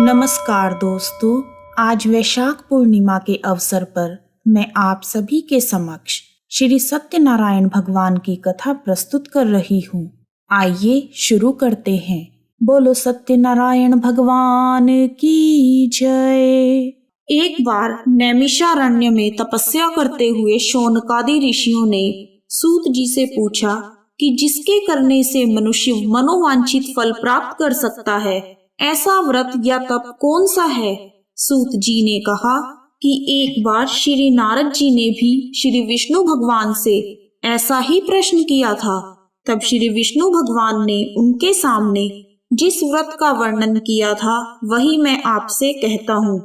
नमस्कार दोस्तों, आज वैशाख पूर्णिमा के अवसर पर मैं आप सभी के समक्ष श्री सत्यनारायण भगवान की कथा प्रस्तुत कर रही हूँ। आइए शुरू करते हैं। बोलो सत्यनारायण भगवान की जय। एक बार नैमिषारण्य में तपस्या करते हुए शौनकादि ऋषियों ने सूत जी से पूछा कि जिसके करने से मनुष्य मनोवांछित फल प्राप्त कर सकता है, ऐसा व्रत या तप कौन सा है। सूत जी ने कहा कि एक बार श्री नारद जी ने भी श्री विष्णु भगवान से ऐसा ही प्रश्न किया था। तब श्री विष्णु भगवान ने उनके सामने जिस व्रत का वर्णन किया था वही मैं आपसे कहता हूँ।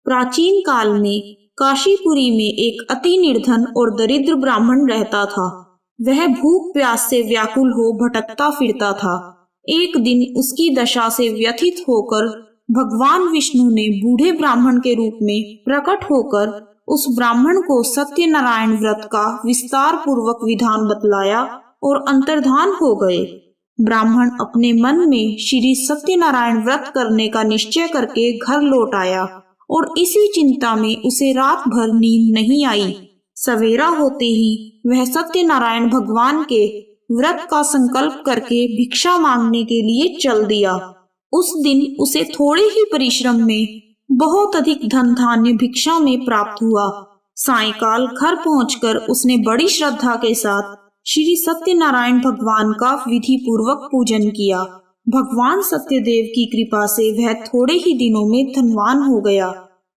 प्राचीन काल में काशीपुरी में एक अति निर्धन और दरिद्र ब्राह्मण रहता था। वह भूख प्यास से व्याकुल हो भटकता फिरता था। एक दिन उसकी दशा से व्यथित होकर भगवान विष्णु ने बूढ़े ब्राह्मण के रूप में प्रकट होकर उस ब्राह्मण को सत्यनारायण व्रत का विस्तार पूर्वक विधान बतलाया और अंतर्धान हो गए। ब्राह्मण अपने मन में श्री सत्यनारायण व्रत करने का निश्चय करके घर लौट आया और इसी चिंता में उसे रात भर नींद नहीं आई। सवेरा होते ही वह सत्यनारायण भगवान के व्रत का संकल्प करके भिक्षा मांगने के लिए चल दिया। उस दिन उसे थोड़े ही परिश्रम में बहुत अधिक धन धान्य भिक्षा में प्राप्त हुआ। सायंकाल घर पहुंचकर उसने बड़ी श्रद्धा के साथ श्री सत्यनारायण भगवान का विधि पूर्वक पूजन किया। भगवान सत्यदेव की कृपा से वह थोड़े ही दिनों में धनवान हो गया।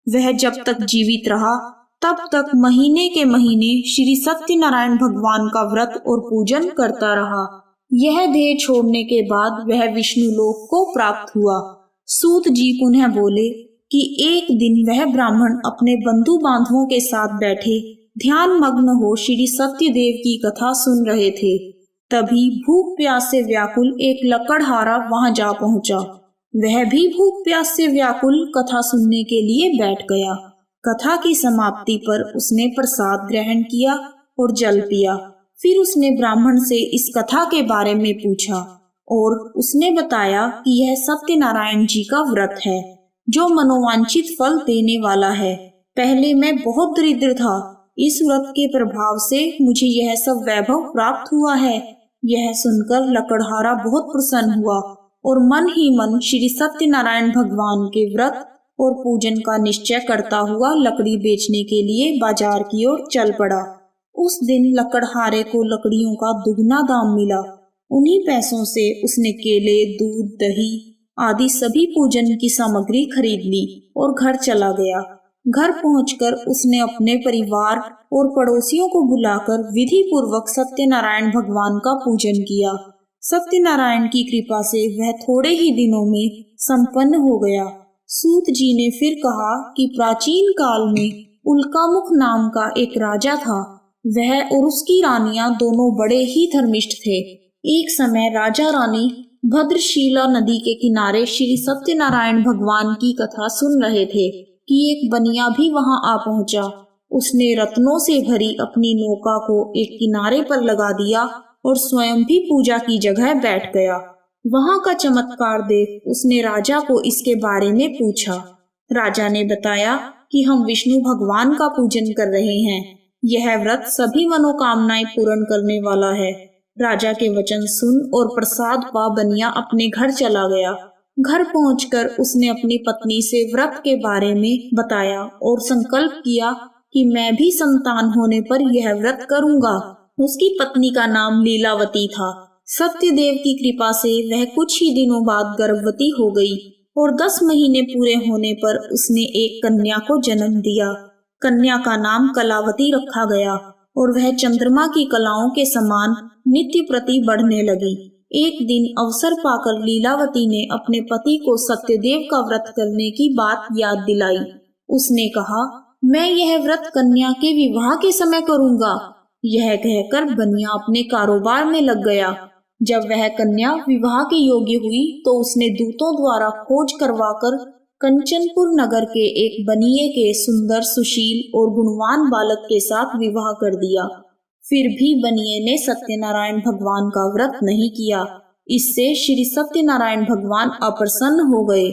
वह जब तक जीवित रहा तब तक महीने के महीने श्री सत्यनारायण भगवान का व्रत और पूजन करता रहा। यह देह छोड़ने के बाद वह विष्णु लोक को प्राप्त हुआ। सूत जी पुनः बोले कि एक दिन वह ब्राह्मण अपने बंधु बांधवों के साथ बैठे ध्यान मग्न हो श्री सत्यदेव की कथा सुन रहे थे। तभी भूख प्यास से व्याकुल एक लकड़हारा वहां जा पहुंचा। वह भी भूख प्यास से व्याकुल कथा सुनने के लिए बैठ गया। कथा की समाप्ति पर उसने प्रसाद ग्रहण किया और जल पिया। फिर उसने ब्राह्मण से इस कथा के बारे में पूछा और उसने बताया कि यह सत्यनारायण जी का व्रत है जो मनोवांछित फल देने वाला है। पहले मैं बहुत दरिद्र था, इस व्रत के प्रभाव से मुझे यह सब वैभव प्राप्त हुआ है। यह सुनकर लकड़हारा बहुत प्रसन्न हुआ और मन ही मन श्री सत्यनारायण भगवान के व्रत और पूजन का निश्चय करता हुआ लकड़ी बेचने के लिए बाजार की ओर चल पड़ा। उस दिन लकड़हारे को लकड़ियों का दुगना दाम मिला। उन्हीं पैसों से उसने केले, दूध, दही आदि सभी पूजन की सामग्री खरीद ली और घर चला गया। घर पहुंचकर उसने अपने परिवार और पड़ोसियों को बुलाकर विधि पूर्वक सत्यनारायण भगवान का पूजन किया। सत्यनारायण की कृपा से वह थोड़े ही दिनों में संपन्न हो गया। सूत जी ने फिर कहा कि प्राचीन काल में उल्कामुख नाम का एक राजा था। वह और उसकी रानियां दोनों बड़े ही धर्मिष्ठ थे। एक समय राजा रानी भद्रशीला नदी के किनारे श्री सत्यनारायण भगवान की कथा सुन रहे थे कि एक बनिया भी वहां आ पहुंचा। उसने रत्नों से भरी अपनी नौका को एक किनारे पर लगा दिया और स्वयं भी पूजा की जगह बैठ गया। वहां का चमत्कार देख उसने राजा को इसके बारे में पूछा। राजा ने बताया कि हम विष्णु भगवान का पूजन कर रहे हैं। यह व्रत सभी मनोकामनाएं पूर्ण करने वाला है। राजा के वचन सुन और प्रसाद पा बनिया अपने घर चला गया। घर पहुंचकर उसने अपनी पत्नी से व्रत के बारे में बताया और संकल्प किया कि मैं भी संतान होने पर यह व्रत करूंगा। उसकी पत्नी का नाम लीलावती था। सत्यदेव की कृपा से वह कुछ ही दिनों बाद गर्भवती हो गई और 10 महीने पूरे होने पर उसने एक कन्या को जन्म दिया। कन्या का नाम कलावती रखा गया और वह चंद्रमा की कलाओं के समान नित्य प्रति बढ़ने लगी। एक दिन अवसर पाकर लीलावती ने अपने पति को सत्यदेव का व्रत करने की बात याद दिलाई। उसने कहा, मैं यह व्रत कन्या के विवाह के समय करूंगा। यह कहकर बनिया अपने कारोबार में लग गया। जब वह कन्या विवाह के योग्य हुई तो उसने दूतों द्वारा खोज करवाकर कंचनपुर नगर के एक बनिए के सुंदर, सुशील और गुणवान बालक के साथ विवाह कर दिया। फिर भी बनिए ने सत्यनारायण भगवान का व्रत नहीं किया। इससे श्री सत्यनारायण भगवान अप्रसन्न हो गए।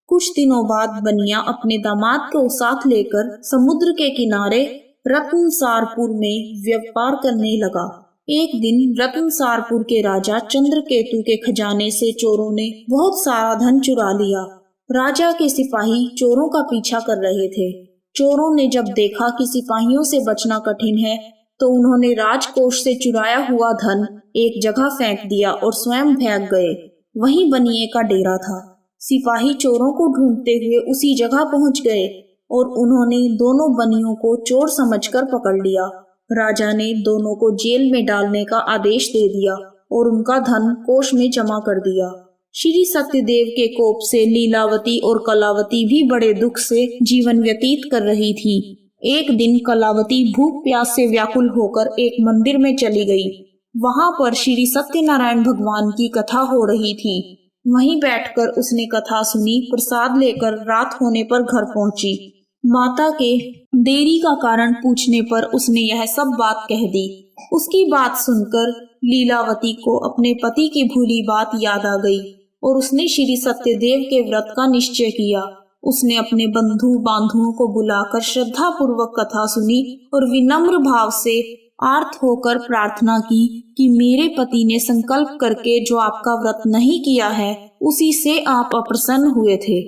कुछ दिनों बाद बनिया अपने दामाद को साथ लेकर समुद्र के किनारे रत्नसारपुर में व्यापार करने लगा। एक दिन रत्नसारपुर के राजा चंद्रकेतु के खजाने से चोरों ने बहुत सारा धन चुरा लिया। राजा के सिपाही चोरों का पीछा कर रहे थे। चोरों ने जब देखा कि सिपाहियों से बचना कठिन है तो उन्होंने राजकोष से चुराया हुआ धन एक जगह फेंक दिया और स्वयं भाग गए। वहीं बनिए का डेरा था। सिपाही चोरों को ढूंढते हुए उसी जगह पहुंच गए और उन्होंने दोनों बनियों को चोर समझकर पकड़ लिया। राजा ने दोनों को जेल में डालने का आदेश दे दिया और उनका धन कोष में जमा कर दिया। श्री सत्यदेव के कोप से लीलावती और कलावती भी बड़े दुख से जीवन व्यतीत कर रही थी। एक दिन कलावती भूख प्यास से व्याकुल होकर एक मंदिर में चली गई। वहां पर श्री सत्यनारायण भगवान की कथा हो रही थी। वहीं बैठकर उसने कथा सुनी। प्रसाद लेकर रात होने पर घर पहुंची। माता के देरी का कारण पूछने पर उसने यह सब बात कह दी। उसकी बात सुनकर लीलावती को अपने पति की भूली बात याद आ गई और उसने श्री सत्यदेव के व्रत का निश्चय किया। उसने अपने बंधु बांधुओं को बुलाकर श्रद्धा पूर्वक कथा सुनी और विनम्र भाव से आर्त होकर प्रार्थना की कि मेरे पति ने संकल्प करके जो आपका व्रत नहीं किया है उसी से आप अप्रसन्न हुए थे।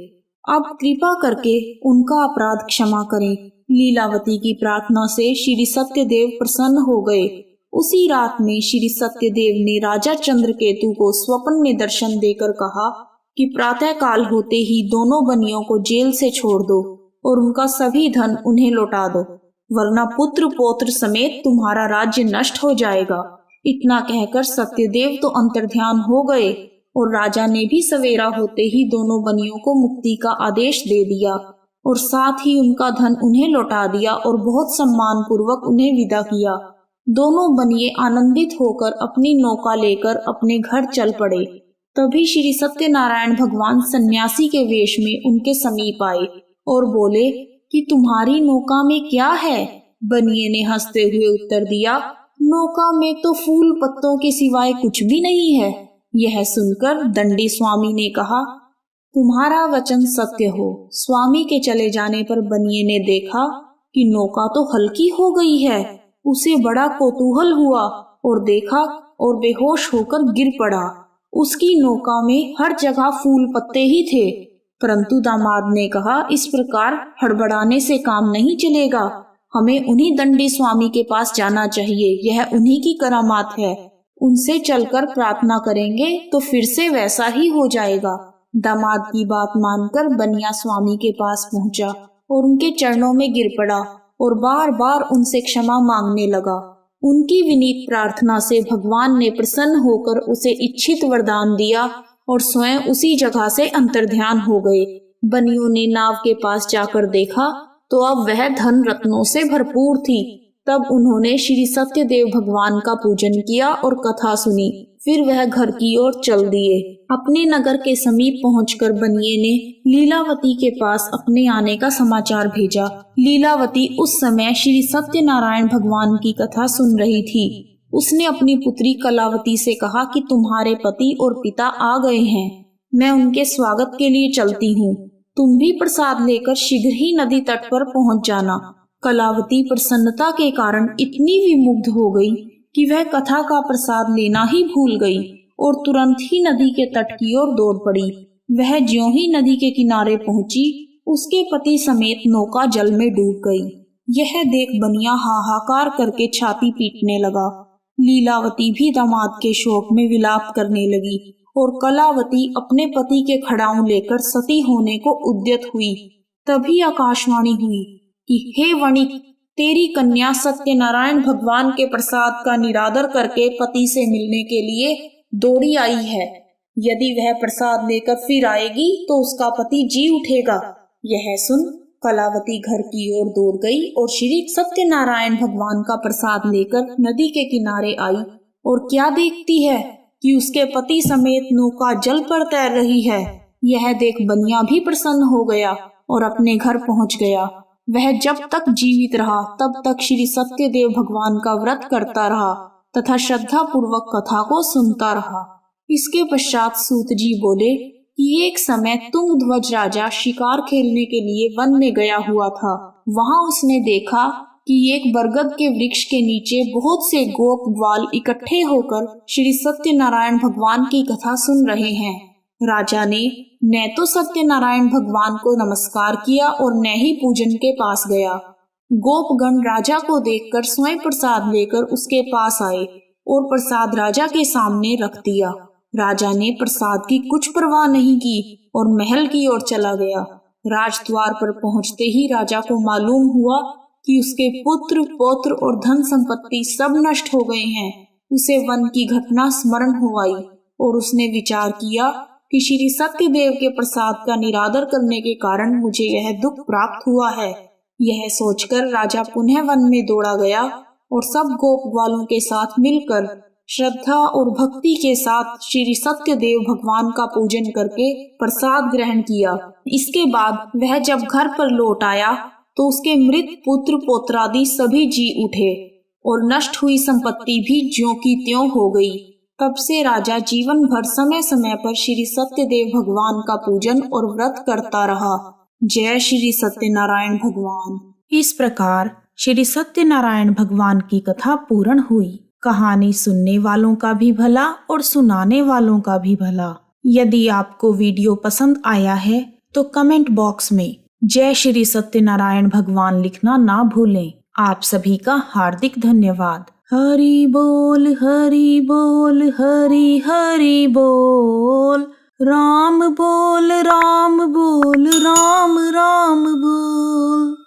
अब कृपा करके उनका अपराध क्षमा करें। लीलावती की प्रार्थना से श्री सत्यदेव प्रसन्न हो गए। उसी रात में श्री सत्यदेव ने राजा चंद्रकेतु को स्वप्न में दर्शन देकर कहा कि प्रातः काल होते ही दोनों बनियों को जेल से छोड़ दो और उनका सभी धन उन्हें लौटा दो, वरना पुत्र पौत्र समेत तुम्हारा राज्य नष्ट हो जाएगा। इतना कहकर सत्यदेव तो अंतर्ध्यान हो गए और राजा ने भी सवेरा होते ही दोनों बनियों को मुक्ति का आदेश दे दिया और साथ ही उनका धन उन्हें लौटा दिया और बहुत सम्मान पूर्वक उन्हें विदा किया। दोनों बनिए आनंदित होकर अपनी नौका लेकर अपने घर चल पड़े। तभी श्री सत्यनारायण भगवान सन्यासी के वेश में उनके समीप आए और बोले कि तुम्हारी नौका में क्या है? बनिए ने हंसते हुए उत्तर दिया, नौका में तो फूल पत्तों के सिवाय कुछ भी नहीं है। यह सुनकर दंडी स्वामी ने कहा, तुम्हारा वचन सत्य हो। स्वामी के चले जाने पर बनिए ने देखा कि नौका तो हल्की हो गई है। उसे बड़ा कौतूहल हुआ और देखा और बेहोश होकर गिर पड़ा। उसकी नौका में हर जगह फूल पत्ते ही थे। परंतु दामाद ने कहा, इस प्रकार हड़बड़ाने से काम नहीं चलेगा। हमें उन्हीं दंडी स्वामी के पास जाना चाहिए। यह उन्हीं की करामात है। उनसे चलकर प्रार्थना करेंगे तो फिर से वैसा ही हो जाएगा। दामाद की बात मानकर बनिया स्वामी के पास पहुंचा और उनके चरणों में गिर पड़ा और बार बार उनसे क्षमा मांगने लगा। उनकी विनीत प्रार्थना से भगवान ने प्रसन्न होकर उसे इच्छित वरदान दिया और स्वयं उसी जगह से अंतर्ध्यान हो गए। बनियों ने नाव के पास जाकर देखा तो अब वह धन रत्नों से भरपूर थी। तब उन्होंने श्री सत्यदेव भगवान का पूजन किया और कथा सुनी। फिर वह घर की ओर चल दिए। अपने नगर के समीप पहुंचकर बनिए ने लीलावती के पास अपने आने का समाचार भेजा। लीलावती उस समय श्री सत्यनारायण भगवान की कथा सुन रही थी। उसने अपनी पुत्री कलावती से कहा कि तुम्हारे पति और पिता आ गए हैं। मैं उनके स्वागत के लिए चलती हूँ। तुम भी प्रसाद लेकर शीघ्र ही नदी तट पर पहुँच जाना। कलावती प्रसन्नता के कारण इतनी विमुग्ध हो गई कि वह कथा का प्रसाद लेना ही भूल गई और तुरंत ही नदी के तट की ओर दौड़ पड़ी। वह ज्यों ही नदी के किनारे पहुंची, उसके पति समेत नौका जल में डूब गई। यह देख बनिया हाहाकार करके छाती पीटने लगा। लीलावती भी दामाद के शोक में विलाप करने लगी और कलावती अपने पति के खड़ाऊ लेकर सती होने को उद्यत हुई। तभी आकाशवाणी हुई कि हे वणिक, तेरी कन्या सत्यनारायण भगवान के प्रसाद का निरादर करके पति से मिलने के लिए दौड़ी आई है। यदि वह प्रसाद लेकर फिर आएगी तो उसका पति जी उठेगा। यह सुन कलावती घर की ओर दौड़ गई और श्री सत्यनारायण भगवान का प्रसाद लेकर नदी के किनारे आई और क्या देखती है कि उसके पति समेत नौका जल पर तैर रही है। यह देख बनिया भी प्रसन्न हो गया और अपने घर पहुंच गया। वह जब तक जीवित रहा तब तक श्री सत्यदेव भगवान का व्रत करता रहा तथा श्रद्धा पूर्वक कथा को सुनता रहा। इसके पश्चात सूत जी बोले कि एक समय तुंगध्वज राजा शिकार खेलने के लिए वन में गया हुआ था। वहां उसने देखा कि एक बरगद के वृक्ष के नीचे बहुत से गोप ग्वाल इकट्ठे होकर श्री सत्यनारायण भगवान की कथा सुन रहे हैं। राजा ने न तो सत्यनारायण भगवान को नमस्कार किया और न ही पूजन के पास गया। गोपगण राजा को देखकर स्वयं प्रसाद लेकर उसके पास आए और प्रसाद राजा के सामने रख दिया। राजा ने प्रसाद की कुछ परवाह नहीं की और महल की ओर चला गया। राजद्वार पर पहुंचते ही राजा को मालूम हुआ कि उसके पुत्र, पौत्र और धन संपत्ति सब नष्ट हो गए हैं। उसे वन की घटना स्मरण हो आई और उसने विचार किया कि श्री सत्यदेव के प्रसाद का निरादर करने के कारण मुझे यह दुख प्राप्त हुआ है। यह सोचकर राजा पुनः वन में दौड़ा गया और सब गोप ग्वालों के साथ मिलकर श्रद्धा और भक्ति के साथ श्री सत्यदेव भगवान का पूजन करके प्रसाद ग्रहण किया। इसके बाद वह जब घर पर लौट आया तो उसके मृत पुत्र पौत्रादि सभी जी उठे और नष्ट हुई संपत्ति भी ज्यों की त्यों हो गई। तब से राजा जीवन भर समय समय पर श्री सत्यदेव भगवान का पूजन और व्रत करता रहा। जय श्री सत्यनारायण भगवान। इस प्रकार श्री सत्यनारायण भगवान की कथा पूर्ण हुई। कहानी सुनने वालों का भी भला और सुनाने वालों का भी भला। यदि आपको वीडियो पसंद आया है तो कमेंट बॉक्स में जय श्री सत्यनारायण भगवान लिखना ना भूलें। आप सभी का हार्दिक धन्यवाद। हरि बोल हरि बोल हरि हरि बोल। राम बोल राम बोल राम राम बोल।